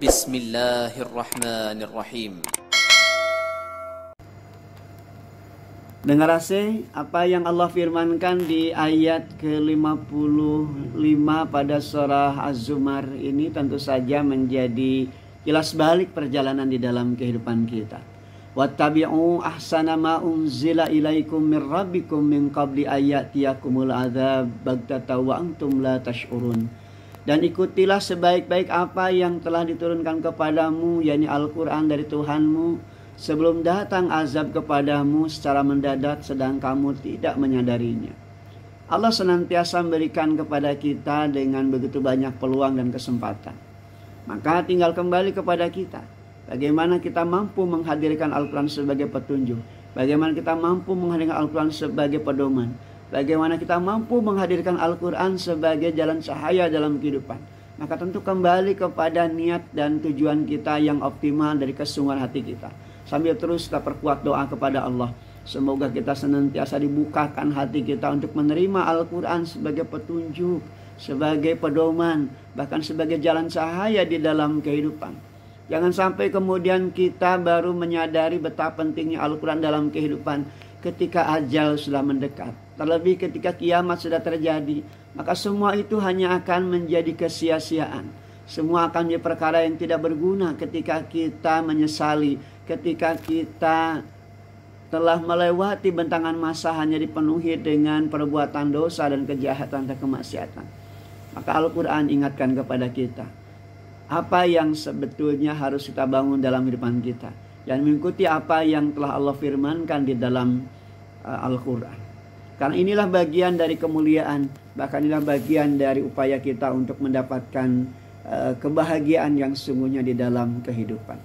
Bismillahirrahmanirrahim. Dengar apa yang Allah firmankan di ayat ke-55 pada surah Az-Zumar ini tentu saja menjadi kilas balik perjalanan di dalam kehidupan kita. Wattabi'u ahsana ma unzila ilaikum min rabbikum min qabli ayyatiyakumul adzab baghtatan wa antum la tash'urun. Dan ikutilah sebaik-baik apa yang telah diturunkan kepadamu, yakni Al-Quran dari Tuhanmu, sebelum datang azab kepadamu secara mendadak sedang kamu tidak menyadarinya. Allah senantiasa memberikan kepada kita dengan begitu banyak peluang dan kesempatan. Maka tinggal kembali kepada kita. Bagaimana kita mampu menghadirkan Al-Quran sebagai petunjuk. Bagaimana kita mampu menghadirkan Al-Quran sebagai pedoman. Bagaimana kita mampu menghadirkan Al-Quran sebagai jalan cahaya dalam kehidupan. Maka tentu kembali kepada niat dan tujuan kita yang optimal dari kesungguhan hati kita. Sambil terus kita perkuat doa kepada Allah. Semoga kita senantiasa dibukakan hati kita untuk menerima Al-Quran sebagai petunjuk, sebagai pedoman, bahkan sebagai jalan cahaya di dalam kehidupan. Jangan sampai kemudian kita baru menyadari betapa pentingnya Al-Quran dalam kehidupan ketika ajal sudah mendekat. Terlebih ketika kiamat sudah terjadi, maka semua itu hanya akan menjadi kesia-siaan. Semua akan menjadi perkara yang tidak berguna ketika kita menyesali, ketika kita telah melewati bentangan masa hanya dipenuhi dengan perbuatan dosa dan kejahatan dan kemaksiatan. Maka Al-Quran ingatkan kepada kita apa yang sebetulnya harus kita bangun dalam kehidupan kita dan mengikuti apa yang telah Allah firmankan di dalam Al-Quran. Karena inilah bagian dari kemuliaan, bahkan inilah bagian dari upaya kita untuk mendapatkan kebahagiaan yang sungguhnya di dalam kehidupan.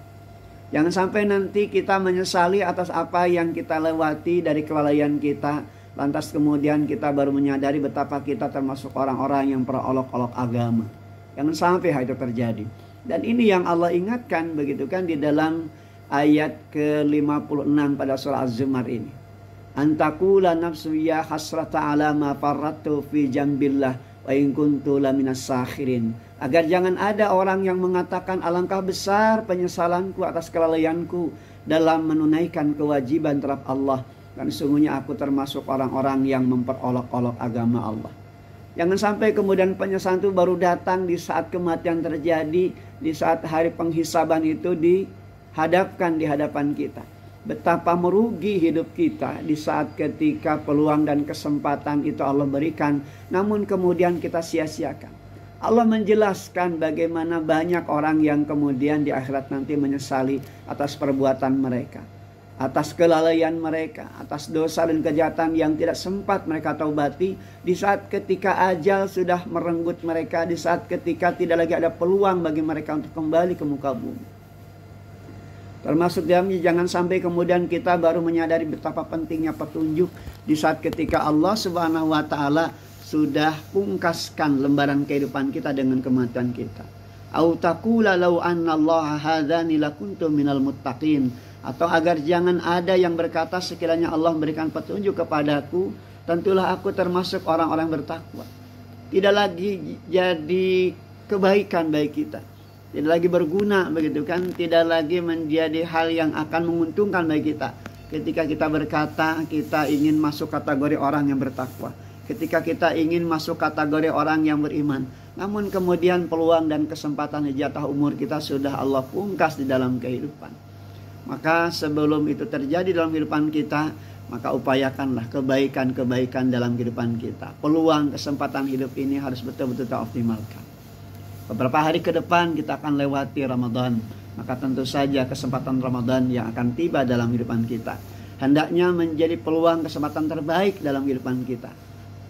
Jangan sampai nanti kita menyesali atas apa yang kita lewati dari kelalaian kita, lantas kemudian kita baru menyadari betapa kita termasuk orang-orang yang perolok-olok agama. Jangan sampai hal itu terjadi. Dan ini yang Allah ingatkan begitu kan di dalam ayat ke-56 pada surah Az-Zumar ini. Antakula nafsu ya hasrata ala ma farrattu fi jambillah wa in kuntu laminas sakhirin. Agar jangan ada orang yang mengatakan alangkah besar penyesalanku atas kelalaianku dalam menunaikan kewajiban terhadap Allah, dan sungguhnya aku termasuk orang-orang yang memperolok-olok agama Allah. Jangan sampai kemudian penyesalan itu baru datang di saat kematian terjadi, di saat hari penghisaban itu dihadapkan di hadapan kita. Betapa merugi hidup kita di saat ketika peluang dan kesempatan itu Allah berikan, namun kemudian kita sia-siakan. Allah menjelaskan bagaimana banyak orang yang kemudian di akhirat nanti menyesali atas perbuatan mereka, atas kelalaian mereka, atas dosa dan kejahatan yang tidak sempat mereka taubati di saat ketika ajal sudah merenggut mereka, di saat ketika tidak lagi ada peluang bagi mereka untuk kembali ke muka bumi. Termasuk dalamnya jangan sampai kemudian kita baru menyadari betapa pentingnya petunjuk di saat ketika Allah Subhanahu wa taala sudah pungkaskan lembaran kehidupan kita dengan kematian kita. Au taqula law anna Allah hadzani lakuntu minal muttaqin. Atau agar jangan ada yang berkata sekiranya Allah memberikan petunjuk kepadaku, tentulah aku termasuk orang-orang bertakwa. Tidak lagi jadi kebaikan bagi kita. Tidak lagi berguna begitu kan, tidak lagi menjadi hal yang akan menguntungkan bagi kita. Ketika kita berkata kita ingin masuk kategori orang yang bertakwa, ketika kita ingin masuk kategori orang yang beriman, namun kemudian peluang dan kesempatan jatah umur kita sudah Allah pungkas di dalam kehidupan. Maka sebelum itu terjadi dalam kehidupan kita, maka upayakanlah kebaikan-kebaikan dalam kehidupan kita. Peluang kesempatan hidup ini harus betul-betul kita optimalkan. Beberapa hari ke depan kita akan lewati Ramadan. Maka tentu saja kesempatan Ramadan yang akan tiba dalam kehidupan kita hendaknya menjadi peluang kesempatan terbaik dalam kehidupan kita.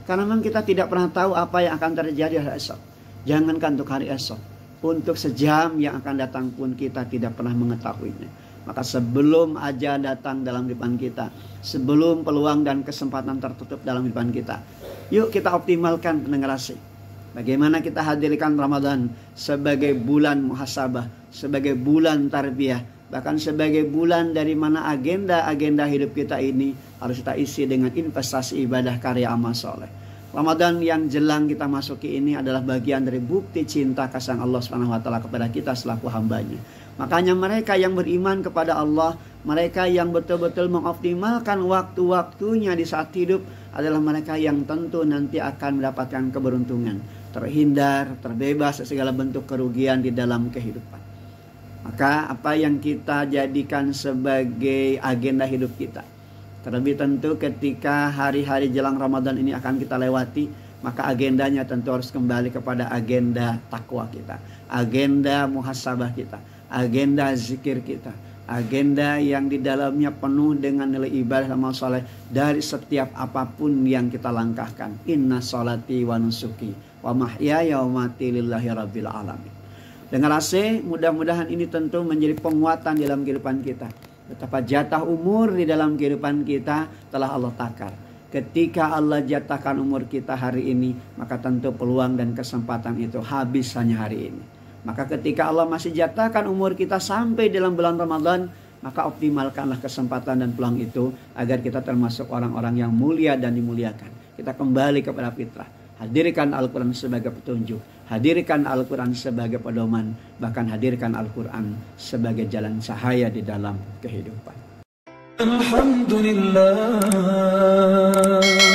Karena memang kita tidak pernah tahu apa yang akan terjadi hari esok. Jangankan untuk hari esok, untuk sejam yang akan datang pun kita tidak pernah mengetahuinya. Maka sebelum ajal datang dalam kehidupan kita, sebelum peluang dan kesempatan tertutup dalam kehidupan kita, yuk kita optimalkan pendengar asik. Bagaimana kita hadirkan Ramadan sebagai bulan muhasabah, sebagai bulan tarbiyah, bahkan sebagai bulan dari mana agenda-agenda hidup kita ini harus kita isi dengan investasi ibadah karya amal soleh. Ramadan yang jelang kita masuki ini adalah bagian dari bukti cinta kasih Allah Subhanahu wa taala kepada kita selaku hambanya. Makanya mereka yang beriman kepada Allah, mereka yang betul-betul mengoptimalkan waktu-waktunya di saat hidup adalah mereka yang tentu nanti akan mendapatkan keberuntungan, terhindar, terbebas dari segala bentuk kerugian di dalam kehidupan. Maka apa yang kita jadikan sebagai agenda hidup kita, terlebih tentu ketika hari-hari jelang Ramadan ini akan kita lewati, maka agendanya tentu harus kembali kepada agenda takwa kita, agenda muhasabah kita, agenda zikir kita, agenda yang di dalamnya penuh dengan nilai ibadah amal soleh dari setiap apapun yang kita langkahkan. Inna sholati wa nusuki wa mahyaya wa mati lillahi rabbil alamin. Dengan rasa mudah-mudahan ini tentu menjadi penguatan dalam kehidupan kita. Betapa jatah umur di dalam kehidupan kita telah Allah takar. Ketika Allah jatahkan umur kita hari ini, maka tentu peluang dan kesempatan itu habis hanya hari ini. Maka ketika Allah masih jatahkan umur kita sampai dalam bulan Ramadan, maka optimalkanlah kesempatan dan peluang itu agar kita termasuk orang-orang yang mulia dan dimuliakan. Kita kembali kepada fitrah. Hadirkan Al-Quran sebagai petunjuk, hadirkan Al-Quran sebagai pedoman, bahkan hadirkan Al-Quran sebagai jalan cahaya di dalam kehidupan. Alhamdulillah.